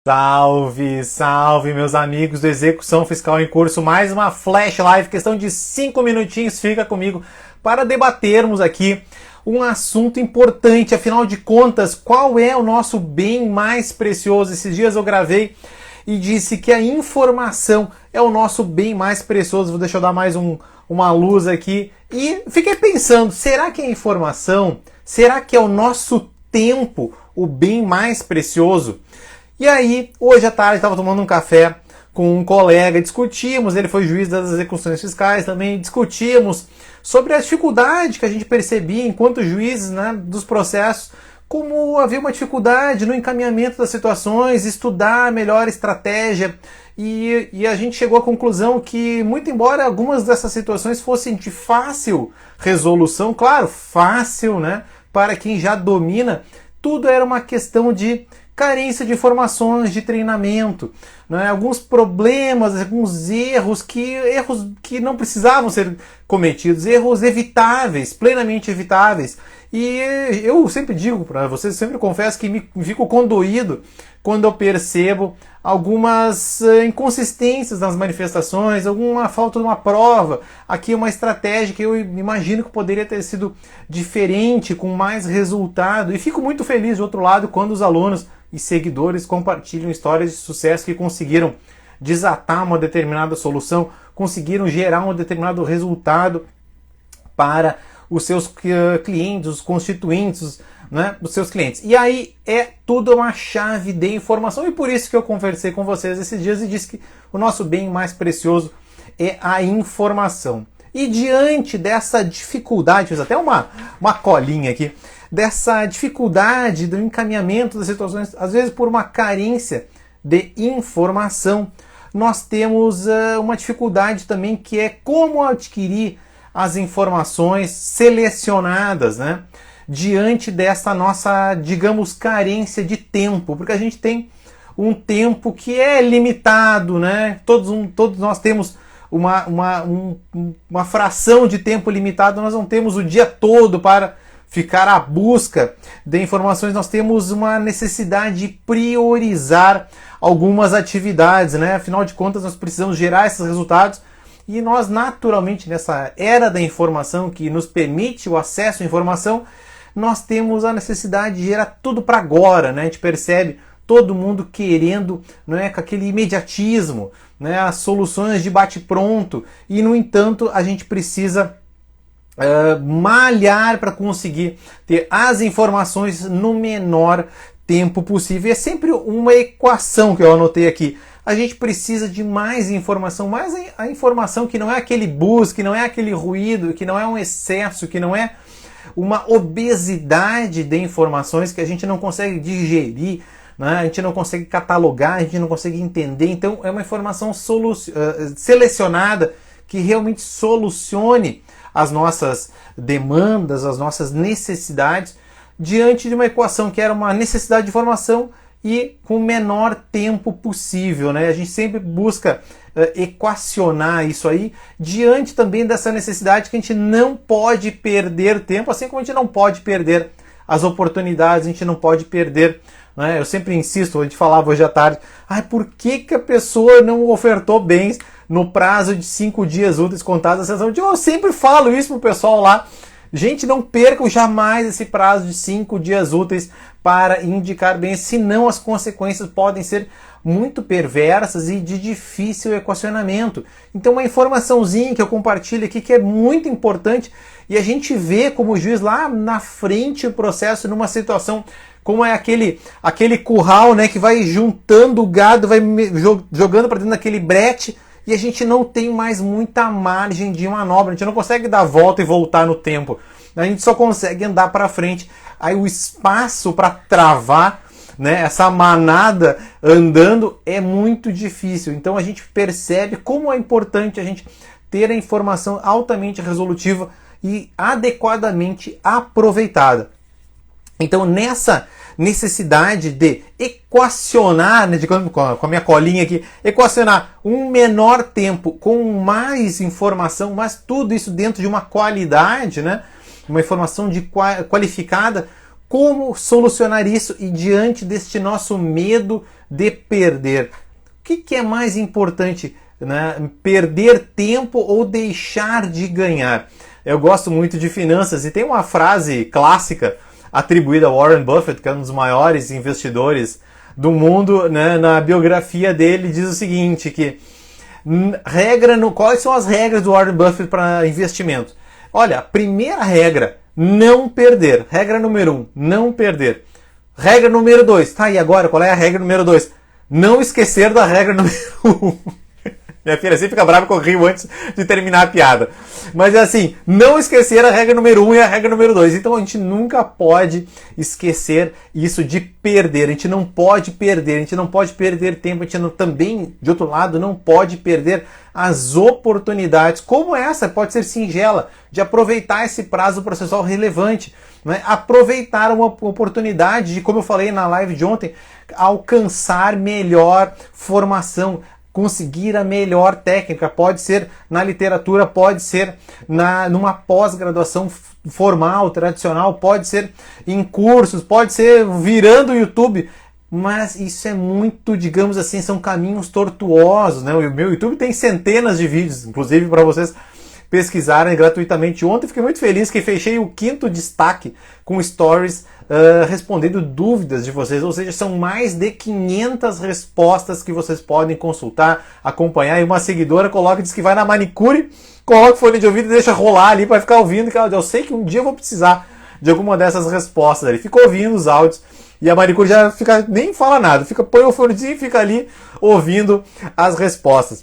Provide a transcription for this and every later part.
Salve, salve meus amigos do Execução Fiscal em Curso, mais uma Flash Live, questão de 5 minutinhos, fica comigo para debatermos aqui um assunto importante. Afinal de contas, qual é o nosso bem mais precioso? Esses dias eu gravei e disse que a informação é o nosso bem mais precioso. Deixa eu dar mais uma luz aqui e fiquei pensando, será que é a informação? Será que é o nosso tempo o bem mais precioso? E aí, hoje à tarde, estava tomando um café com um colega, discutimos, ele foi juiz das execuções fiscais, também discutimos sobre a dificuldade que a gente percebia enquanto juízes, né, dos processos, como havia uma dificuldade no encaminhamento das situações, estudar a melhor estratégia, e a gente chegou à conclusão que, muito embora algumas dessas situações fossem de fácil resolução, claro, fácil, né, para quem já domina, tudo era uma questão de carência de informações, de treinamento, né? Alguns problemas, alguns erros que não precisavam ser cometidos, erros evitáveis, plenamente evitáveis. E eu sempre digo para vocês, sempre confesso que me fico condoído quando eu percebo algumas inconsistências nas manifestações, alguma falta de uma prova, aqui uma estratégia que eu imagino que poderia ter sido diferente, com mais resultado. E fico muito feliz, de outro lado, quando os alunos e seguidores compartilham histórias de sucesso que conseguiram desatar uma determinada solução, conseguiram gerar um determinado resultado para os seus clientes, os constituintes, né, os seus clientes. E aí é tudo uma chave de informação, e por isso que eu conversei com vocês esses dias e disse que o nosso bem mais precioso é a informação. E diante dessa dificuldade, fiz até uma colinha aqui, dessa dificuldade do encaminhamento das situações, às vezes por uma carência de informação, nós temos uma dificuldade também, que é como adquirir as informações selecionadas, né, diante dessa nossa, digamos, carência de tempo, porque a gente tem um tempo que é limitado, né? Todos nós temos uma fração de tempo limitado, nós não temos o dia todo para ficar à busca de informações, nós temos uma necessidade de priorizar algumas atividades, né? Afinal de contas, nós precisamos gerar esses resultados e nós, naturalmente, nessa era da informação que nos permite o acesso à informação, nós temos a necessidade de gerar tudo para agora, né? A gente percebe todo mundo querendo, né, com aquele imediatismo, né, as soluções de bate-pronto, e, no entanto, a gente precisa malhar para conseguir ter as informações no menor tempo possível. E é sempre uma equação que eu anotei aqui. A gente precisa de mais informação, mais a informação que não é aquele buzz, que não é aquele ruído, que não é um excesso, que não é uma obesidade de informações que a gente não consegue digerir, né? A gente não consegue catalogar, a gente não consegue entender. Então é uma informação selecionada que realmente solucione as nossas demandas, as nossas necessidades, diante de uma equação que era uma necessidade de informação e com o menor tempo possível, né? A gente sempre busca equacionar isso aí, diante também dessa necessidade que a gente não pode perder tempo, assim como a gente não pode perder as oportunidades, a gente não pode perder, né? Eu sempre insisto, a gente falava hoje à tarde, por que a pessoa não ofertou bens no prazo de 5 dias úteis contados a sessão? Eu sempre falo isso pro pessoal lá. Gente, não percam jamais esse prazo de 5 dias úteis para indicar bens, senão as consequências podem ser muito perversas e de difícil equacionamento. Então, uma informaçãozinha que eu compartilho aqui que é muito importante, e a gente vê como juiz lá na frente o processo, numa situação como é aquele curral, né, que vai juntando o gado, vai jogando para dentro daquele brete, e a gente não tem mais muita margem de manobra, a gente não consegue dar a volta e voltar no tempo, a gente só consegue andar para frente. Aí o espaço para travar, né, essa manada andando é muito difícil. Então a gente percebe como é importante a gente ter a informação altamente resolutiva e adequadamente aproveitada. Então, nessa necessidade de equacionar, né, com a minha colinha aqui, equacionar um menor tempo com mais informação, mas tudo isso dentro de uma qualidade, né, uma informação qualificada, como solucionar isso? E diante deste nosso medo de perder. O que é mais importante, né? Perder tempo ou deixar de ganhar? Eu gosto muito de finanças e tem uma frase clássica atribuída a Warren Buffett, que é um dos maiores investidores do mundo, né? Na biografia dele diz o seguinte, que quais são as regras do Warren Buffett para investimento? Olha, a primeira regra, não perder. Regra número 1, não perder. Regra número 2, tá, e agora qual é a regra número 2? Não esquecer da regra número 1. Minha filha sempre fica brava que eu rio antes de terminar a piada. Mas é assim, não esquecer a regra número 1 e a regra número 2. Então a gente nunca pode esquecer isso de perder. A gente não pode perder, a gente não pode perder tempo. A gente não, também, de outro lado, não pode perder as oportunidades, como essa, pode ser singela, de aproveitar esse prazo processual relevante. Né? Aproveitar uma oportunidade de, como eu falei na live de ontem, alcançar melhor formação, conseguir a melhor técnica, pode ser na literatura, pode ser numa pós-graduação formal, tradicional, pode ser em cursos, pode ser virando o YouTube, mas isso é muito, digamos assim, são caminhos tortuosos, né? O meu YouTube tem centenas de vídeos, inclusive para vocês pesquisarem gratuitamente. Ontem fiquei muito feliz que fechei o 5º destaque com stories respondendo dúvidas de vocês, ou seja, são mais de 500 respostas que vocês podem consultar, acompanhar, e uma seguidora diz que vai na manicure, coloca o fone de ouvido e deixa rolar ali para ficar ouvindo, que eu sei que um dia eu vou precisar de alguma dessas respostas ali. Fica ouvindo os áudios e a manicure já fica, nem fala nada, põe o fonezinho e fica ali ouvindo as respostas.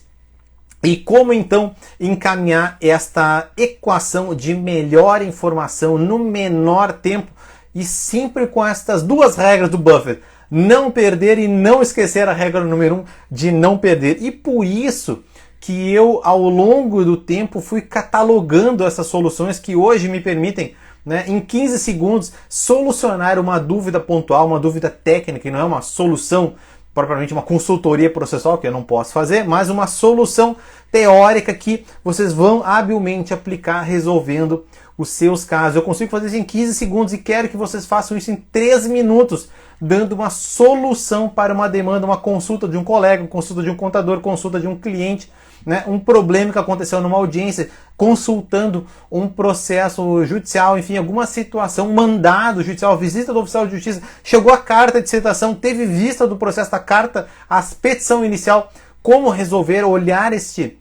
E como então encaminhar esta equação de melhor informação no menor tempo e sempre com estas duas regras do Buffett: não perder e não esquecer a regra número 1 de não perder. E por isso que eu, ao longo do tempo, fui catalogando essas soluções que hoje me permitem, né, em 15 segundos, solucionar uma dúvida pontual, uma dúvida técnica, que não é uma solução propriamente uma consultoria processual, que eu não posso fazer, mas uma solução teórica que vocês vão habilmente aplicar resolvendo os seus casos. Eu consigo fazer isso em 15 segundos e quero que vocês façam isso em 3 minutos, dando uma solução para uma demanda, uma consulta de um colega, uma consulta de um contador, consulta de um cliente, né, um problema que aconteceu numa audiência, consultando um processo judicial, enfim, alguma situação, um mandado judicial, visita do oficial de justiça, chegou a carta de citação, teve vista do processo da carta, a petição inicial, como resolver, olhar este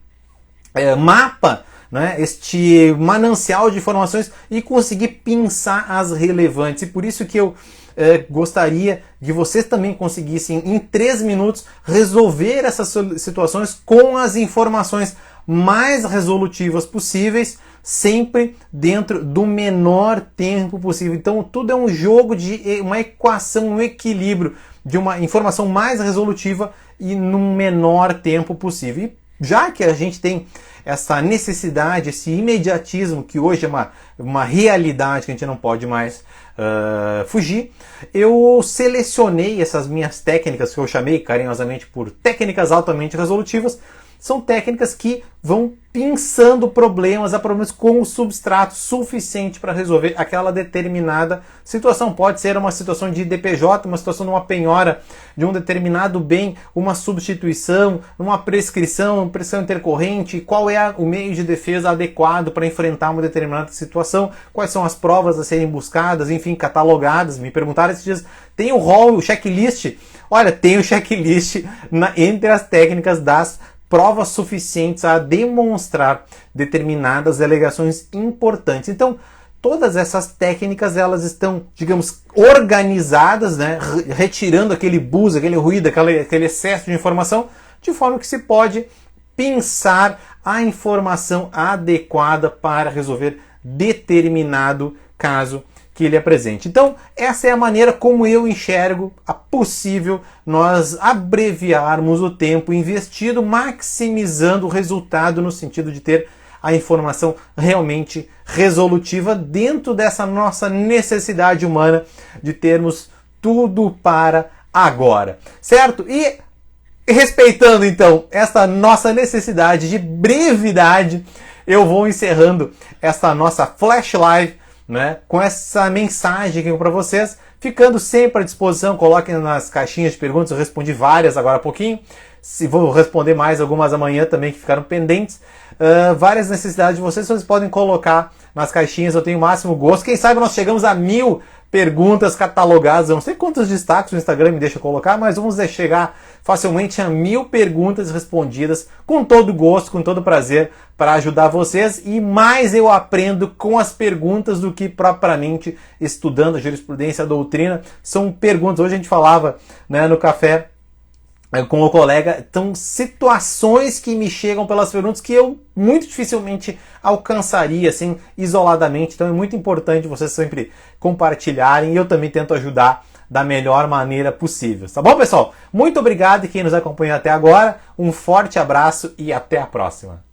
mapa, né, este manancial de informações e conseguir pensar as relevantes. E por isso que eu gostaria que vocês também conseguissem, em 3 minutos, resolver essas situações com as informações mais resolutivas possíveis, sempre dentro do menor tempo possível. Então tudo é um jogo de uma equação, um equilíbrio de uma informação mais resolutiva e no menor tempo possível. E já que a gente tem essa necessidade, esse imediatismo que hoje é uma realidade que a gente não pode mais fugir, eu selecionei essas minhas técnicas, que eu chamei carinhosamente por técnicas altamente resolutivas. São técnicas que vão pensando problemas com o substrato suficiente para resolver aquela determinada situação. Pode ser uma situação de DPJ, uma situação de uma penhora de um determinado bem, uma substituição, uma prescrição intercorrente, qual é o meio de defesa adequado para enfrentar uma determinada situação, quais são as provas a serem buscadas, enfim, catalogadas. Me perguntaram esses dias, tem o rol, o checklist? Olha, tem o checklist entre as técnicas das provas suficientes a demonstrar determinadas alegações importantes. Então, todas essas técnicas, elas estão, digamos, organizadas, né, retirando aquele buzz, aquele ruído, aquele excesso de informação, de forma que se pode pensar a informação adequada para resolver determinado caso que ele apresente. Então, essa é a maneira como eu enxergo a possível nós abreviarmos o tempo investido, maximizando o resultado no sentido de ter a informação realmente resolutiva dentro dessa nossa necessidade humana de termos tudo para agora, certo? E respeitando então essa nossa necessidade de brevidade, eu vou encerrando essa nossa Flash Live, né, com essa mensagem aqui para vocês, ficando sempre à disposição, coloquem nas caixinhas de perguntas, eu respondi várias agora há pouquinho, se vou responder mais algumas amanhã também que ficaram pendentes. Várias necessidades de vocês podem colocar nas caixinhas, eu tenho o máximo gosto. Quem sabe nós chegamos a 1000 perguntas catalogadas, eu não sei quantos destaques o Instagram me deixa colocar, mas vamos chegar facilmente a 1000 perguntas respondidas, com todo gosto, com todo prazer, para ajudar vocês, e mais eu aprendo com as perguntas do que propriamente estudando a jurisprudência, a doutrina. São perguntas, hoje a gente falava, né, no café com o colega, então situações que me chegam pelas perguntas que eu muito dificilmente alcançaria assim isoladamente, então é muito importante vocês sempre compartilharem, e eu também tento ajudar da melhor maneira possível, tá bom, pessoal? Muito obrigado, e quem nos acompanhou até agora, um forte abraço e até a próxima.